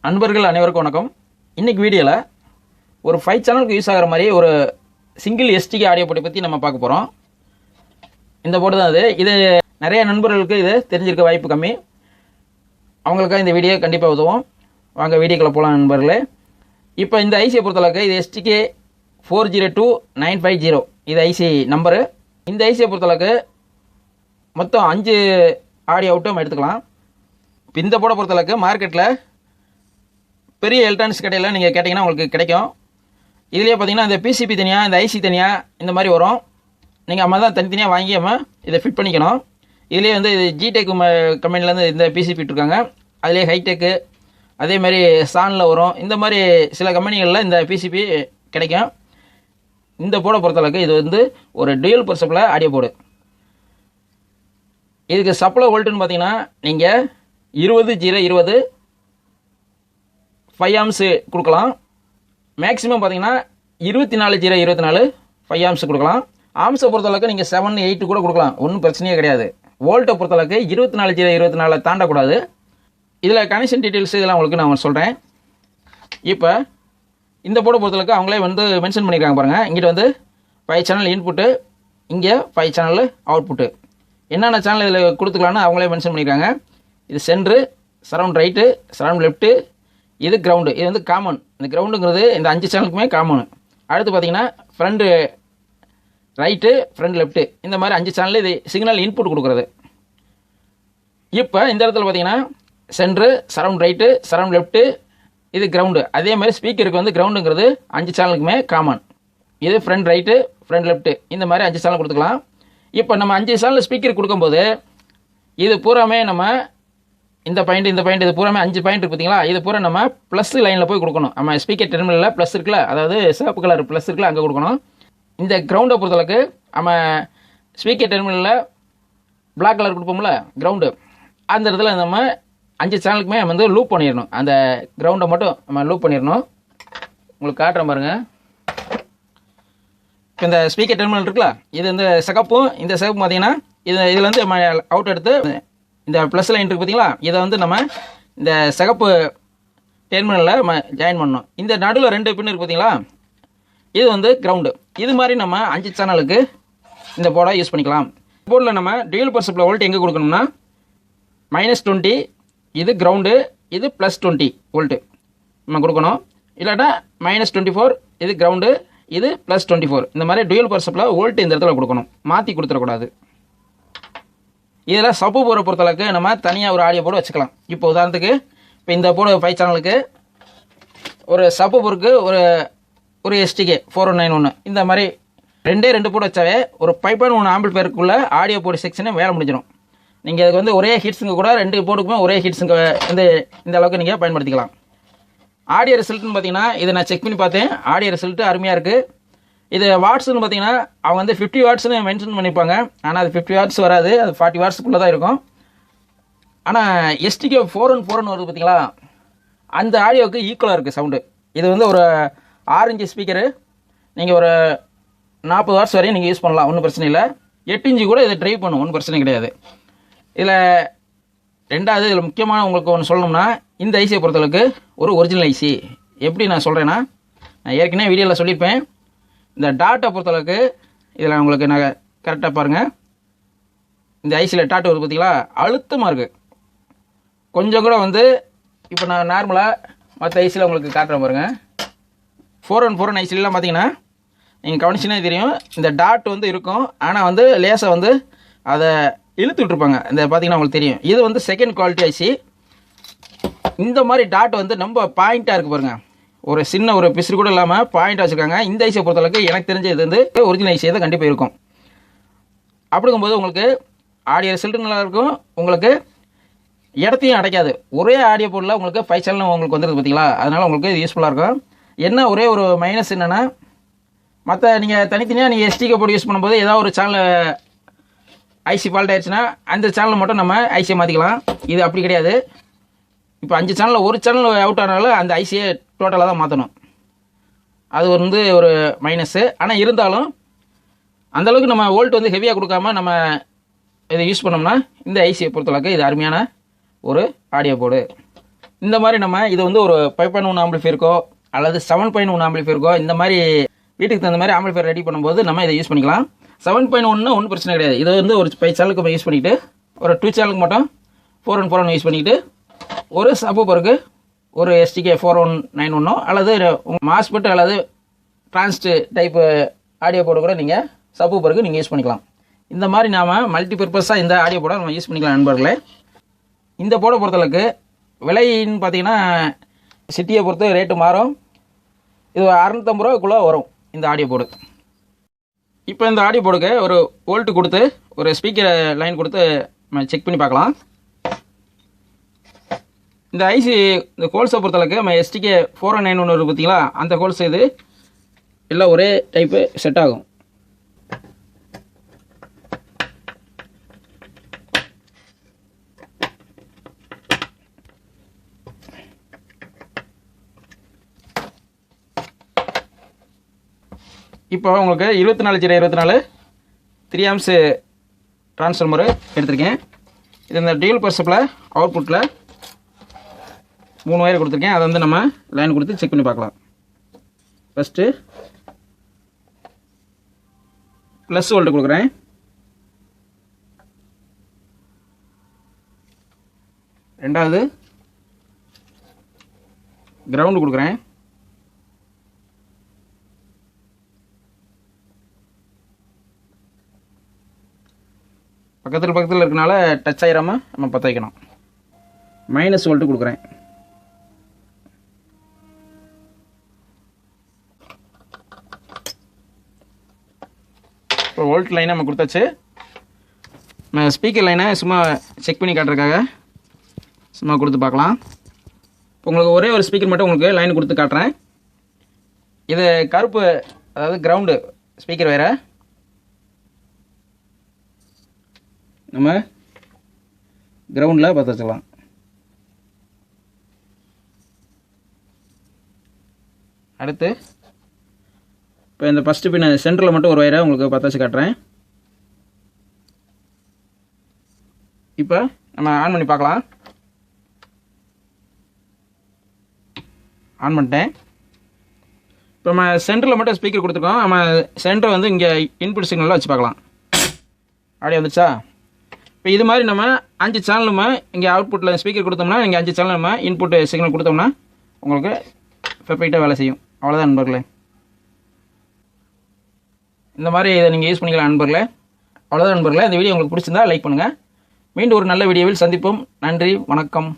நண்பர்கள் அனைவருக்கும் வணக்கம். இன்னைக்கு வீடியோவில் ஒரு 5 சேனலுக்கு யூஸ் ஆகிற மாதிரி ஒரு சிங்கிள் STK ஆடியோ போர்டை பற்றி நம்ம பார்க்க போகிறோம். இந்த போர்டு தான் இது நிறைய நண்பர்களுக்கு இது தெரிஞ்சிருக்க வாய்ப்பு கம்மி. அவங்களுக்காக இந்த வீடியோ கண்டிப்பாக உதவும். வாங்க வீடியோக்குள்ளே போகலாம் நண்பர்களே. இப்போ இந்த ஐசியை பொறுத்தளவுக்கு இது STK402-950 இது ஐசி நம்பரு. இந்த ஐசியை பொறுத்தளவுக்கு மொத்தம் 5 ஆடியோ அவுட்டும் நம்ம எடுத்துக்கலாம். இப்போ இந்த போர்டை பொறுத்தளவுக்கு மார்க்கெட்டில் பெரிய எலக்ட்ரானிக்ஸ் கடையில் நீங்கள் கேட்டிங்கன்னா உங்களுக்கு கிடைக்கும். இதுலேயே பார்த்தீங்கன்னா இந்த பிசிபி தனியாக, இந்த ஐசி தனியாக இந்த மாதிரி வரும். நீங்கள் அம்மா தான் தனித்தனியாக வாங்கி நம்ம இதை ஃபிட் பண்ணிக்கணும். இதுலேயே இது ஜிடெக் கம்பெனிலேருந்து இந்த பிசிபி இருக்காங்க. அதுலேயே ஹைடெக்கு, அதே மாதிரி சானில் வரும். இந்த மாதிரி சில கம்பெனிகளில் இந்த பிசிபி கிடைக்கும். இந்த போர்டை பொறுத்தளவுக்கு இது ஒரு dual power supply audio board. இதுக்கு சப்ளை வோல்ட்டுன்னு பார்த்தீங்கன்னா நீங்கள் 20/20 5 ஆம்ஸ் கொடுக்கலாம். மேக்ஸிமம் பார்த்தீங்கன்னா 24/24 5 ஆம்ஸ் கொடுக்கலாம். ஆம்ஸை பொறுத்தளவுக்கு நீங்கள் 7, 8 கூட கொடுக்கலாம், ஒன்றும் பிரச்சனையே கிடையாது. வோல்ட்டை பொறுத்தளவுக்கு 24/24 தாண்டக்கூடாது. இதில் கனெக்ஷன் டீட்டெயில்ஸ் இதெல்லாம் உங்களுக்கு நான் சொல்கிறேன். இப்போ இந்த போர்டை பொறுத்தளவுக்கு அவங்களே மென்ஷன் பண்ணியிருக்காங்க பாருங்கள். இங்கிட்ட 5 சேனல் இன்புட்டு, இங்கே 5 சேனல் அவுட்புட்டு. என்னென்ன சேனல் இதில் கொடுத்துக்கலான்னு அவங்களே மென்ஷன் பண்ணியிருக்காங்க. இது centre, surround right, surround left, இது கிரவுண்டு. இது காமன். இந்த கிரவுண்டுங்கிறது இந்த 5 சேனலுக்குமே காமனு. அடுத்து பார்த்தீங்கன்னா ஃப்ரண்ட் ரைட்டு, ஃப்ரண்ட் லெஃப்ட்டு, இந்த மாதிரி 5 சேனல் இது சிக்னல் இன்புட் கொடுக்குறது. இப்போ இந்த இடத்துல பார்த்தீங்கன்னா centre, surround right, surround left, இது கிரவுண்டு. அதே மாதிரி ஸ்பீக்கருக்கு கிரவுண்டுங்கிறது 5 சேனலுக்குமே காமன். இது ஃப்ரண்ட் ரைட்டு, ஃப்ரண்ட் லெஃப்ட்டு, இந்த மாதிரி 5 சேனல் கொடுத்துக்கலாம். இப்போ நம்ம 5 சேனல் ஸ்பீக்கர் கொடுக்கும்போது இது பூராமே நம்ம இந்த பாயிண்ட் இது பூராமே 5 பாயிண்ட் இருக்குது பார்த்தீங்களா? இது பூரா நம்ம ப்ளஸ் லைனில் போய் கொடுக்கணும். நம்ம ஸ்பீக்கர் டெர்மினலில் ப்ளஸ் இருக்குல்ல, அதாவது சிவப்பு கலர் ப்ளஸ் இருக்குல்ல, அங்கே கொடுக்கணும். இந்த கிரவுண்டை பொறுத்தளவுக்கு நம்ம ஸ்பீக்கர் டெர்மினலில் பிளாக் கலர் கொடுப்போம்ல கிரவுண்டு, அந்த இடத்துல நம்ம 5 சேனலுக்குமே நம்ம லூப் பண்ணிடணும். அந்த கிரவுண்டை மட்டும் நம்ம லூப் பண்ணிடணும். உங்களுக்கு காட்டுறேன் பாருங்கள். இப்போ இந்த ஸ்பீக்கர் டெர்மினல் இருக்குல்ல, இது சிகப்பும், இந்த சிகப்பு பார்த்தீங்கன்னா இதில் நம்ம அவுட் எடுத்து இந்த ப்ளஸ் லைன் இருக்குது பார்த்தீங்களா, இதை நம்ம இந்த சிகப்பு டெர்மினலில் நம்ம ஜாயின் பண்ணணும். இந்த நடுவில் 2 பின் இருக்குது பார்த்தீங்களா, இது கிரவுண்டு. இது மாதிரி நம்ம 5 சேனலுக்கு இந்த போர்டை யூஸ் பண்ணிக்கலாம். போர்டில் நம்ம டியூல் பவர் சப்ளை வோல்ட் எங்கே கொடுக்கணும்னா -20 இது கிரவுண்டு, இது +20 வோல்ட்டு நம்ம கொடுக்கணும். இல்லாட்டா -24 இது கிரவுண்டு, இது +24. இந்த மாதிரி டியூல் பவர் சப்ளை வோல்ட் இந்த இடத்துல கொடுக்கணும், மாற்றி கொடுத்துடக்கூடாது. இதில் சப்பு போர்டை பொறுத்தளவுக்கு நம்ம தனியாக ஒரு ஆடியோ போர்டு வச்சுக்கலாம். இப்போ உதாரணத்துக்கு இப்போ இந்த போர்டு 5 சேனலுக்கு ஒரு சப்பு போருக்கு ஒரு STK401 இந்த மாதிரி 2 போர்டு வச்சாவே ஒரு 5.1 ஆம்பிள்பேருக்குள்ள ஆடியோ போர்டு செக்ஷனே வேலை முடிஞ்சிடும். நீங்கள் இதுக்கு ஒரே ஹீட்ஸுங்க கூட 2 போர்டுக்குமே ஒரே ஹீட்ஸுங்க இந்த அளவுக்கு நீங்கள் பயன்படுத்திக்கலாம். ஆடியோ ரிசல்ட்னு பார்த்தீங்கன்னா இதை நான் செக் பண்ணி பார்த்தேன். ஆடியோ ரிசல்ட்டு அருமையாக இருக்குது. இது வாட்ஸ்னு பார்த்தீங்கன்னா அவங்க 50 வாட்ஸ்னு மென்ஷன் பண்ணியிருப்பாங்க. ஆனால் அது 50 வாட்ஸ் வராது, அது 40 வாட்ஸுக்குள்ளே தான் இருக்கும். ஆனால் STK401 வருது பார்த்தீங்களா, அந்த ஆடியோவுக்கு ஈக்குவலாக இருக்குது சவுண்டு. இது ஒரு 6 இன்ச்சு ஸ்பீக்கரு. நீங்கள் ஒரு 40 வாட்ஸ் வரையும் நீங்கள் யூஸ் பண்ணலாம், ஒன்றும் பிரச்சனை இல்லை. 8 இன்ச்சு கூட இதை ட்ரைவ் பண்ணும், ஒன்றும் பிரச்சனை கிடையாது. இதில் ரெண்டாவது இதில் முக்கியமான உங்களுக்கு ஒன்று சொல்லணும்னா, இந்த ஐசியை பொறுத்தளவுக்கு ஒரு ஒரிஜினல் ஐசி. எப்படி நான் சொல்கிறேன்னா, நான் ஏற்கனவே வீடியோவில் சொல்லியிருப்பேன். இந்த டாட்டை பொறுத்தளவுக்கு இதில் உங்களுக்கு நான் கரெக்டாக பாருங்கள். இந்த ஐசியில் டாட் வருது பார்த்தீங்களா, அழுத்தமாக இருக்குது. கொஞ்சம் கூட இப்போ நான் நார்மலாக மற்ற ஐசியில் உங்களுக்கு காட்டுறேன் பாருங்கள். 414 ஐசிலாம் பார்த்தீங்கன்னா நீங்கள் கவனிச்சினா தெரியும், இந்த டாட் இருக்கும். ஆனால் லேசாக அதை இழுத்து விட்டுருப்பாங்க. இந்த பார்த்தீங்கன்னா உங்களுக்கு தெரியும். இது செகண்ட் குவாலிட்டி ஐசி. இந்த மாதிரி டாட் ரொம்ப பாயிண்ட்டாக இருக்குது பாருங்கள். ஒரு சின்ன ஒரு பிசுறு கூட இல்லாமல் பாயிண்ட் வச்சுருக்காங்க. இந்த ஐசியை பொறுத்தளவுக்கு எனக்கு தெரிஞ்ச இது ஒரிஜினல் ஐசியை தான் கண்டிப்பாக இருக்கும். அப்படிங்கும்போது உங்களுக்கு ஆடியோ ரிசல்ட்டு நல்லா இருக்கும். உங்களுக்கு இடத்தையும் அடைக்காது. ஒரே ஆடியோ போர்டில் உங்களுக்கு 5 சேனல் உங்களுக்கு வந்துடுது பார்த்தீங்களா, அதனால் உங்களுக்கு இது யூஸ்ஃபுல்லாக இருக்கும். என்ன ஒரே ஒரு மைனஸ் என்னென்னா, மற்ற நீங்கள் தனித்தனியாக நீங்கள் STK போர்டு யூஸ் பண்ணும்போது ஏதாவது ஒரு சேனல் ஐசி ஃபால்ட் ஆயிடுச்சுன்னா அந்த சேனலை மட்டும் நம்ம ஐசியை மாற்றிக்கலாம். இது அப்படி கிடையாது. இப்போ 5 சேனலில் ஒரு சேனல் அவுட் ஆனாலும் அந்த ஐசியை டோட்டலாக தான் மாற்றணும். அது ஒரு மைனஸு. ஆனால் இருந்தாலும் அந்தளவுக்கு நம்ம வோல்ட் ஹெவியாக கொடுக்காம நம்ம இதை யூஸ் பண்ணோம்னா இந்த ஐசியை பொறுத்தளவுக்கு இது அருமையான ஒரு ஆடியோ போர்டு. இந்த மாதிரி நம்ம இது வந்து ஒரு 5.1 ஆம்பிளிஃபையருக்கோ அல்லது 7.1 ஆம்பிளிஃபையருக்கோ இந்த மாதிரி வீட்டுக்கு தகுந்த மாதிரி ஆம்பிளிஃபையர் ரெடி பண்ணும்போது நம்ம இதை யூஸ் பண்ணிக்கலாம். 7.1 ஒன்றும் பிரச்சனை கிடையாது. இதை வந்து ஒரு 5 சேனலுக்கு யூஸ் பண்ணிக்கிட்டு ஒரு 2 சேனலுக்கு மட்டும் 414 யூஸ் பண்ணிக்கிட்டு ஒரு சப்வூஃபருக்கு ஒரு STK401-950 அல்லது மாஸ்பெட் அல்லது டிரான்ஸ்ட் டைப் ஆடியோ போர்டு கூட நீங்கள் சப்வூஃபருக்கு நீங்கள் யூஸ் பண்ணிக்கலாம். இந்த மாதிரி நாம் மல்டிபர்பஸாக இந்த ஆடியோ போர்டை நம்ம யூஸ் பண்ணிக்கலாம் நண்பர்களே. இந்த போர்டை பொறுத்தளவுக்கு விலைன்னு பார்த்தீங்கன்னா சிட்டியை பொறுத்து ரேட்டு மாறும். இது 650 ரூபாய்க்குள்ளே வரும் இந்த ஆடியோ போர்டு. இப்போ இந்த ஆடியோ போர்டுக்கு ஒரு வோல்ட்டு கொடுத்து ஒரு ஸ்பீக்கர் லைன் கொடுத்து நம்ம செக் பண்ணி பார்க்கலாம். இந்த ஐசி இந்த ஹோல்ஸை பொறுத்தளவுக்கு நம்ம STK401-950 இருக்குது பார்த்தீங்களா, அந்த ஹோல்ஸ் இது எல்லாம் ஒரே டைப்பு செட் ஆகும். இப்போ உங்களுக்கு 24/24 3 ஆம்ஸ் ட்ரான்ஸ்ஃபார்மர் எடுத்திருக்கேன். இது இந்த டியூல் பர்சப்பில் அவுட்புட்டில் 3 வயர் கொடுத்துருக்கேன். அதை வந்து நம்ம லைன் கொடுத்து செக் பண்ணி பார்க்கலாம். ஃபஸ்ட்டு ப்ளஸ் வோல்ட் கொடுக்குறேன். ரெண்டாவது கிரவுண்டு கொடுக்குறேன். பக்கத்தில் இருக்கனால டச் ஆகிராமல் நம்ம பற்ற வைக்கணும். மைனஸ் வோல்ட்டு கொடுக்குறேன். இப்போ வோல்ட் லைனை நம்ம கொடுத்தாச்சு. நம்ம ஸ்பீக்கர் லைனை சும்மா செக் பண்ணி காட்டுறதுக்காக சும்மா கொடுத்து பார்க்கலாம். இப்போ உங்களுக்கு ஒரே ஒரு ஸ்பீக்கர் மட்டும் உங்களுக்கு லைன் கொடுத்து காட்டுறேன். இது கருப்பு, அதாவது கிரவுண்டு ஸ்பீக்கர் வேறு. நம்ம கிரவுண்டில் பற்ற வச்சுக்கலாம். அடுத்து இப்போ இந்த ஃபஸ்ட்டு பின் சென்டரில் மட்டும் ஒரு வயரை உங்களுக்கு பற்ற வச்சு காட்டுறேன். இப்போ நம்ம ஆன் பண்ணி பார்க்கலாம். ஆன் பண்ணிட்டேன். இப்போ நம்ம சென்டரில் மட்டும் ஸ்பீக்கர் கொடுத்துருக்கோம். நம்ம சென்டர் வந்து இங்கே இன்புட் சிக்னலில் வச்சு பார்க்கலாம். அப்படியே வந்துச்சா? இப்போ இது மாதிரி நம்ம 5 சேனல் நம்ம இங்கே அவுட்புட்டில் ஸ்பீக்கர் கொடுத்தோம்னா இங்கே 5 சேனல் நம்ம இன்புட் சிக்னல் கொடுத்தோம்னா உங்களுக்கு பெர்ஃபெக்டாக வேலை செய்யும். அவ்வளோதான் நண்பர்களே. இந்த மாதிரி இதை நீங்கள் யூஸ் பண்ணிக்கலாம் நண்பர்களே. அவ்வளோதான் நண்பர்களே. இந்த வீடியோ உங்களுக்கு பிடிச்சிருந்தா லைக் பண்ணுங்கள். மீண்டும் ஒரு நல்ல வீடியோவில் சந்திப்போம். நன்றி, வணக்கம்.